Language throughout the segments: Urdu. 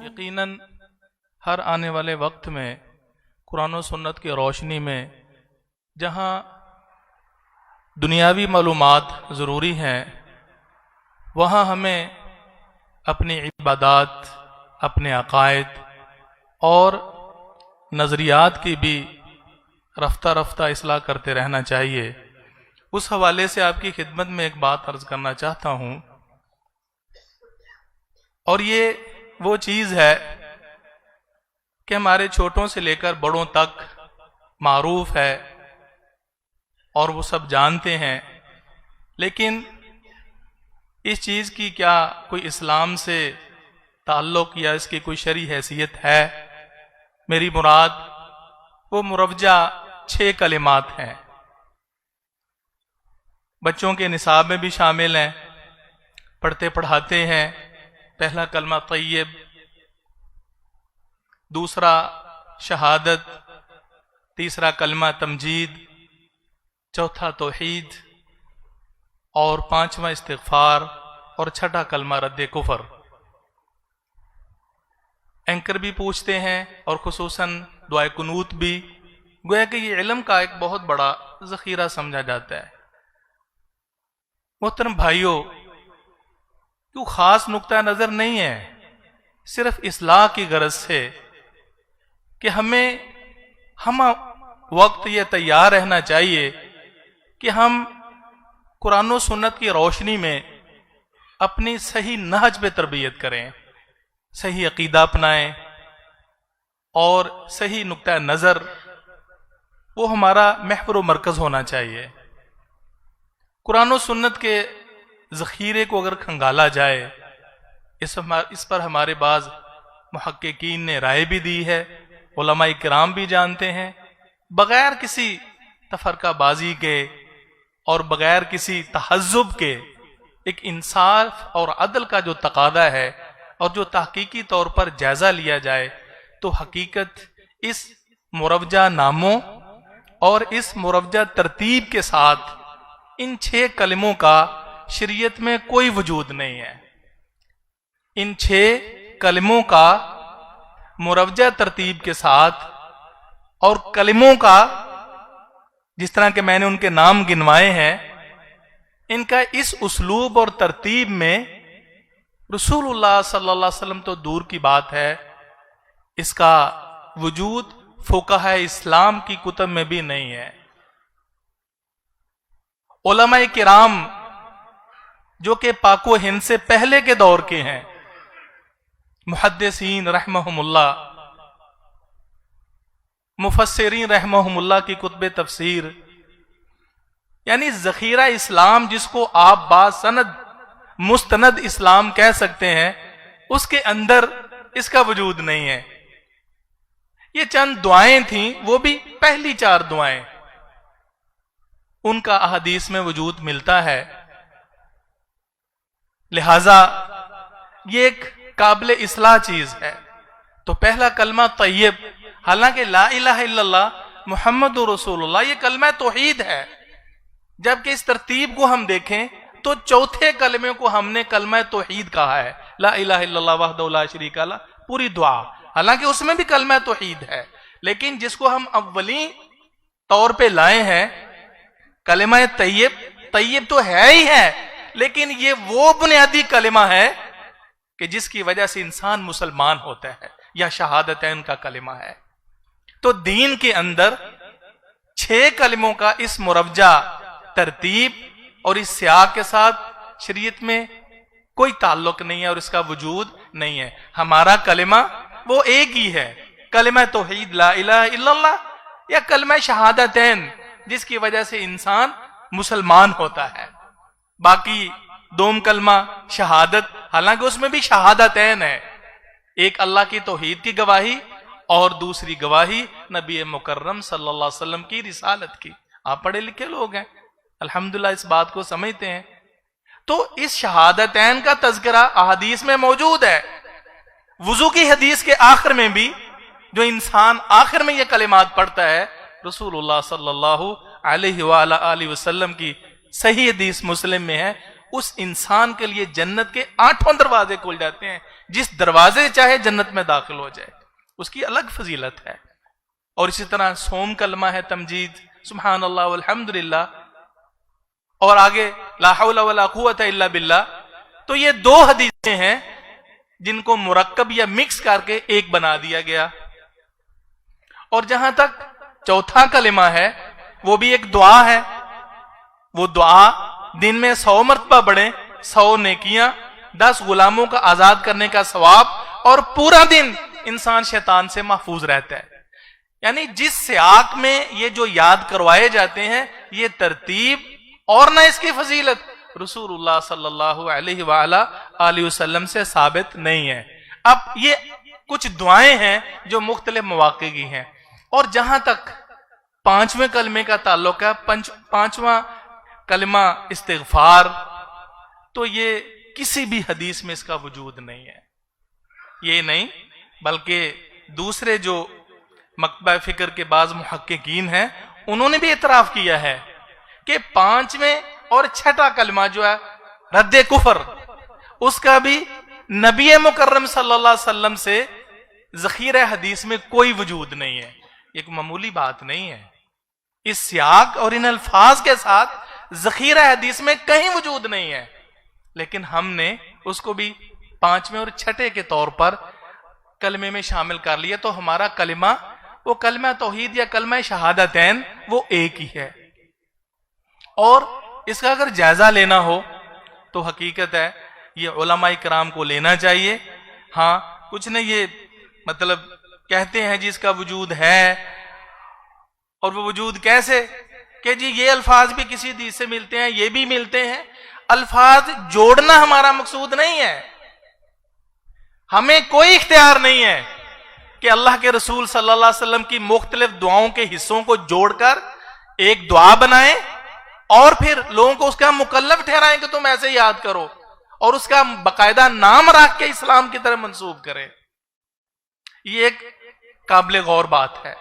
یقیناً ہر آنے والے وقت میں قرآن و سنت کی روشنی میں جہاں دنیاوی معلومات ضروری ہیں، وہاں ہمیں اپنی عبادات، اپنے عقائد اور نظریات کی بھی رفتہ رفتہ اصلاح کرتے رہنا چاہیے۔ اس حوالے سے آپ کی خدمت میں ایک بات عرض کرنا چاہتا ہوں، اور یہ وہ چیز ہے کہ ہمارے چھوٹوں سے لے کر بڑوں تک معروف ہے اور وہ سب جانتے ہیں، لیکن اس چیز کی کیا کوئی اسلام سے تعلق یا اس کی کوئی شرعی حیثیت ہے؟ میری مراد وہ مروجہ 6 کلمات ہیں، بچوں کے نصاب میں بھی شامل ہیں، پڑھتے پڑھاتے ہیں۔ پہلا کلمہ طیب، دوسرا شہادت، تیسرا کلمہ تمجید، چوتھا توحید، اور 5واں استغفار، اور 6واں کلمہ رد کفر۔ اینکر بھی پوچھتے ہیں اور خصوصاً دعائے قنوت بھی، گویا کہ یہ علم کا ایک بہت بڑا ذخیرہ سمجھا جاتا ہے۔ محترم بھائیوں، کوئی خاص نقطہ نظر نہیں ہے، صرف اصلاح کی غرض سے کہ ہم وقت یہ تیار رہنا چاہیے کہ ہم قرآن و سنت کی روشنی میں اپنی صحیح نہج پہ تربیت کریں، صحیح عقیدہ اپنائیں، اور صحیح نقطہ نظر وہ ہمارا محور و مرکز ہونا چاہیے۔ قرآن و سنت کے ذخیرے کو اگر کھنگالا جائے، اس پر ہمارے بعض محققین نے رائے بھی دی ہے، علماء کرام بھی جانتے ہیں، بغیر کسی تفرقہ بازی کے اور بغیر کسی تحزب کے ایک انصاف اور عدل کا جو تقاضا ہے اور جو تحقیقی طور پر جائزہ لیا جائے، تو حقیقت اس مروجہ ناموں اور اس مروجہ ترتیب کے ساتھ ان 6 کلموں کا شریعت میں کوئی وجود نہیں ہے۔ ان 6 کلموں کا مروجہ ترتیب کے ساتھ اور کلموں کا جس طرح کہ میں نے ان کے نام گنوائے ہیں، ان کا اس اسلوب اور ترتیب میں رسول اللہ صلی اللہ علیہ وسلم تو دور کی بات ہے، اس کا وجود فقہاء اسلام کی کتب میں بھی نہیں ہے۔ علماء کرام جو کہ پاک و ہند سے پہلے کے دور کے ہیں، محدثین رحمہم اللہ، مفسرین رحمہم اللہ کی کتب تفسیر، یعنی ذخیرہ اسلام جس کو آپ باسند مستند اسلام کہہ سکتے ہیں، اس کے اندر اس کا وجود نہیں ہے۔ یہ چند دعائیں تھیں، وہ بھی پہلی 4 دعائیں، ان کا احادیث میں وجود ملتا ہے، لہذا یہ ایک قابل اصلاح چیز ہے۔ تو پہلا کلمہ طیب، حالانکہ لا الہ الا اللہ محمد رسول اللہ یہ کلمہ توحید ہے، جبکہ اس ترتیب کو ہم دیکھیں تو چوتھے کلمے کو ہم نے کلمہ توحید کہا ہے، لا الہ الا اللہ وحدہ لا شریک لہ، پوری دعا، حالانکہ اس میں بھی کلمہ توحید ہے، لیکن جس کو ہم اولین طور پہ لائے ہیں کلمہ طیب، طیب تو ہے ہی ہے، لیکن یہ وہ بنیادی کلمہ ہے کہ جس کی وجہ سے انسان مسلمان ہوتا ہے، یا شہادتین کا کلمہ ہے۔ تو دین کے اندر 6 کلموں کا اس مروجہ ترتیب اور اس سیاق کے ساتھ شریعت میں کوئی تعلق نہیں ہے اور اس کا وجود نہیں ہے۔ ہمارا کلمہ وہ ایک ہی ہے، کلمہ توحید لا الہ الا اللہ، یا کلمہ شہادتین جس کی وجہ سے انسان مسلمان ہوتا ہے۔ باقی دوم کلمہ شہادت، حالانکہ اس میں بھی شہادتین ہے، ایک اللہ کی توحید کی گواہی اور دوسری گواہی نبی مکرم صلی اللہ علیہ وسلم کی رسالت کی۔ آپ پڑھے لکھے لوگ ہیں، الحمدللہ اس بات کو سمجھتے ہیں۔ تو اس شہادتین کا تذکرہ احادیث میں موجود ہے، وضو کی حدیث کے آخر میں بھی جو انسان آخر میں یہ کلمات پڑھتا ہے، رسول اللہ صلی اللہ علیہ وآلہ وسلم کی صحیح حدیث مسلم میں ہے، اس انسان کے لیے جنت کے 8 دروازے کھل جاتے ہیں، جس دروازے چاہے جنت میں داخل ہو جائے، اس کی الگ فضیلت ہے۔ اور اسی طرح سوم کلمہ ہے تمجید، سبحان اللہ والحمدللہ، اور آگے لا حول ولا قوت الا باللہ۔ تو یہ 2 حدیثیں ہیں جن کو مرکب یا مکس کر کے ایک بنا دیا گیا۔ اور جہاں تک چوتھا کلمہ ہے وہ بھی ایک دعا ہے، وہ دعا دن میں 100 مرتبہ پڑھیں، 100 نیکیاں، 10 غلاموں کا آزاد کرنے کا ثواب، اور پورا دن انسان شیطان سے محفوظ رہتا ہے۔ یعنی جس سیاق میں یہ جو یاد کروائے جاتے ہیں، یہ ترتیب اور نہ اس کی فضیلت رسول اللہ صلی اللہ علیہ وآلہ وسلم سے ثابت نہیں ہے۔ اب یہ کچھ دعائیں ہیں جو مختلف مواقع کی ہیں۔ اور جہاں تک 5ویں کلمے کا تعلق ہے، 5واں کلمہ استغفار، تو یہ کسی بھی حدیث میں اس کا وجود نہیں ہے۔ یہ نہیں بلکہ دوسرے جو مکتبہ فکر کے بعض محققین ہیں انہوں نے بھی اعتراف کیا ہے کہ 5ویں اور 6واں کلمہ جو ہے رد کفر، اس کا بھی نبی مکرم صلی اللہ علیہ وسلم سے ذخیرہ حدیث میں کوئی وجود نہیں ہے۔ ایک معمولی بات نہیں ہے، اس سیاق اور ان الفاظ کے ساتھ ذخیرہ حدیث میں کہیں وجود نہیں ہے، لیکن ہم نے اس کو بھی 5ویں اور 6 کے طور پر کلمے میں شامل کر لیا، تو ہمارا کلمہ، وہ کلمہ توحید یا کلمہ شہادتین، وہ ایک ہی ہے۔ اور اس کا اگر جائزہ لینا ہو تو حقیقت ہے یہ علماء کرام کو لینا چاہیے۔ ہاں کچھ نے یہ مطلب کہتے ہیں جی اس کا وجود ہے، اور وہ وجود کیسے کہ جی یہ الفاظ بھی کسی حدیث سے ملتے ہیں، یہ بھی ملتے ہیں۔ الفاظ جوڑنا ہمارا مقصود نہیں ہے، ہمیں کوئی اختیار نہیں ہے کہ اللہ کے رسول صلی اللہ علیہ وسلم کی مختلف دعاؤں کے حصوں کو جوڑ کر ایک دعا بنائیں اور پھر لوگوں کو اس کا مکلف ٹھہرائیں کہ تم ایسے یاد کرو، اور اس کا باقاعدہ نام رکھ کے اسلام کی طرف منسوب کریں۔ یہ ایک قابل غور بات ہے۔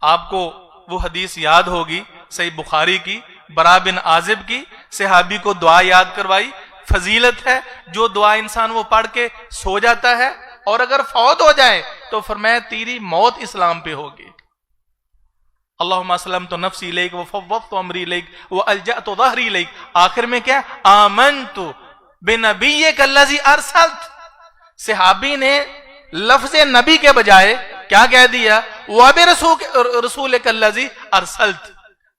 آپ کو وہ حدیث یاد ہوگی صحیح بخاری کی، برا بن عازب کی، صحابی کو دعا یاد کروائی، فضیلت ہے جو دعا انسان وہ پڑھ کے سو جاتا ہے، اور اگر فوت ہو جائے تو فرمایا تیری موت اسلام پہ ہوگی۔ اللہم اسلمت نفسی الیک وفوضت امری الیک والجأت ظہری الیک۔ آخر میں کیا؟ آمنت بنبیک الذی ارسلت۔ صحابی نے لفظ نبی کے بجائے کیا کہہ دیا؟ وَبِرَسُولِكَ الَّذِي أَرْسَلْتَ۔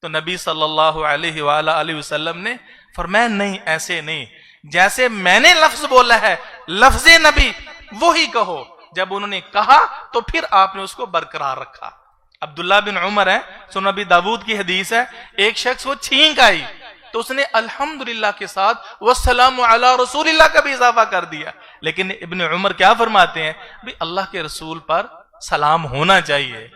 تو نبی صلی اللہ علیہ وآلہ وسلم نے فرمایا نہیں، ایسے نہیں، جیسے میں نے لفظ بولا ہے لفظ نبی وہی کہو۔ جب انہوں نے کہا تو پھر آپ نے اس کو برقرار رکھا۔ عبداللہ بن عمر ہے، سنن ابی داود کی حدیث ہے، ایک شخص وہ چھینک آئی تو اس نے الحمدللہ کے ساتھ والسلام علی رسول اللہ کا بھی اضافہ کر دیا۔ لیکن ابن عمر کیا فرماتے ہیں؟ بھی اللہ کے رسول پر سلام ہونا چاہیے،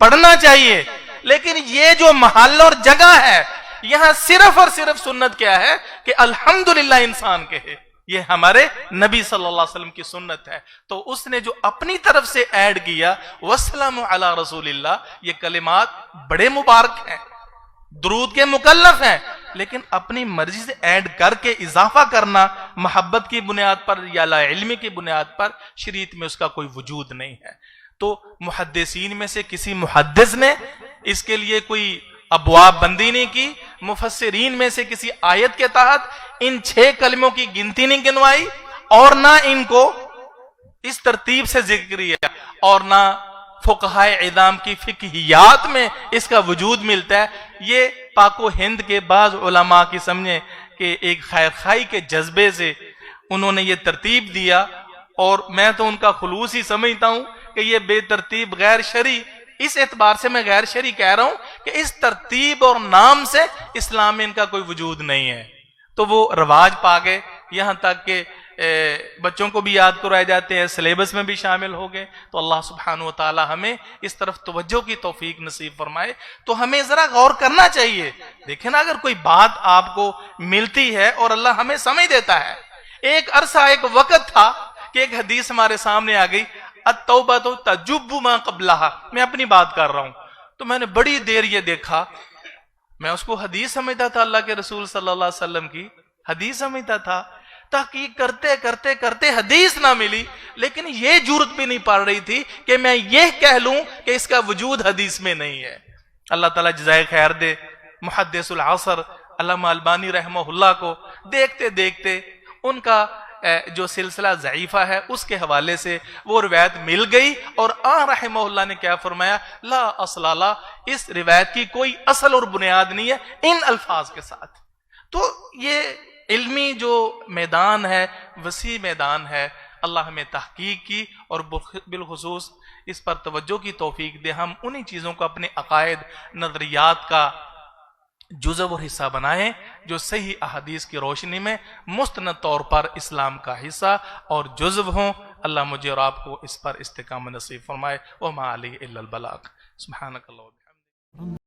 پڑھنا چاہیے، لیکن یہ جو محل اور جگہ ہے یہاں صرف اور صرف سنت کیا ہے کہ الحمدللہ انسان کہے۔ یہ ہمارے نبی صلی اللہ علیہ وسلم کی سنت ہے۔ تو اس نے جو اپنی طرف سے ایڈ کیا والسلام علی رسول اللہ، یہ کلمات بڑے مبارک ہیں، درود کے مکلف ہیں، لیکن اپنی مرضی سے ایڈ کر کے اضافہ کرنا محبت کی بنیاد پر یا لا علمی کی بنیاد پر، شریعت میں اس کا کوئی وجود نہیں ہے۔ تو محدثین میں سے کسی محدث نے اس کے لیے کوئی ابواب بندی نہیں کی، مفسرین میں سے کسی آیت کے تحت ان 6 کلموں کی گنتی نہیں گنوائی، اور نہ ان کو اس ترتیب سے ذکر کیا، اور نہ فقہائے اعظام کی فقہیات میں اس کا وجود ملتا ہے۔ یہ پاک و ہند کے بعض علماء کی سمجھیں کہ ایک خیر خواہی کے جذبے سے انہوں نے یہ ترتیب دیا، اور میں تو ان کا خلوص ہی سمجھتا ہوں کہ یہ بے ترتیب غیر شرعی، اس اعتبار سے میں غیر شرعی کہہ رہا ہوں کہ اس ترتیب اور نام سے اسلام میں ان کا کوئی وجود نہیں ہے۔ تو وہ رواج پا گئے، یہاں تک کہ بچوں کو بھی یاد کرائے جاتے ہیں، سلیبس میں بھی شامل ہو گئے۔ تو اللہ سبحانہ و تعالی ہمیں اس طرف توجہ کی توفیق نصیب فرمائے۔ تو ہمیں ذرا غور کرنا چاہیے۔ دیکھیں نا، اگر کوئی بات آپ کو ملتی ہے اور اللہ ہمیں سمجھ دیتا ہے۔ ایک عرصہ، ایک وقت تھا کہ ایک حدیث ہمارے سامنے آ گئی، التوبۃ تجب ما قبلہا۔ میں اپنی بات کر رہا ہوں، تو میں نے بڑی دیر یہ دیکھا، میں اس کو حدیث سمجھتا تھا اللہ کے رسول صلی اللہ علیہ وسلم کی۔ حدیث سمجھتا تھا. تحقیق کرتے کرتے کرتے حدیث نہ ملی، لیکن یہ جرت بھی نہیں پڑ رہی تھی کہ میں یہ کہہ لوں کہ اس کا وجود حدیث میں نہیں ہے. اللہ تعالیٰ جزائے خیر دے محدث العصر علامہ البانی رحمہ اللہ کو. دیکھتے دیکھتے ان کا جو سلسلہ ضعیفہ ہے اس کے حوالے سے وہ روایت مل گئی، اور رحمہ اللہ نے کیا فرمایا، لا اصل لا، اس روایت کی کوئی اصل اور بنیاد نہیں ہے ان الفاظ کے ساتھ. تو یہ علمی جو میدان ہے وسیع میدان ہے. اللہ ہمیں تحقیق کی اور بالخصوص اس پر توجہ کی توفیق دے. ہم انہی چیزوں کو اپنے عقائد نظریات کا جزو اور حصہ بنائیں جو صحیح احادیث کی روشنی میں مستند طور پر اسلام کا حصہ اور جزو ہوں. اللہ مجھے اور آپ کو اس پر استقامت نصیب فرمائے. وما علیہ الا البلاغ. سبحانک اللہ و بحمدک.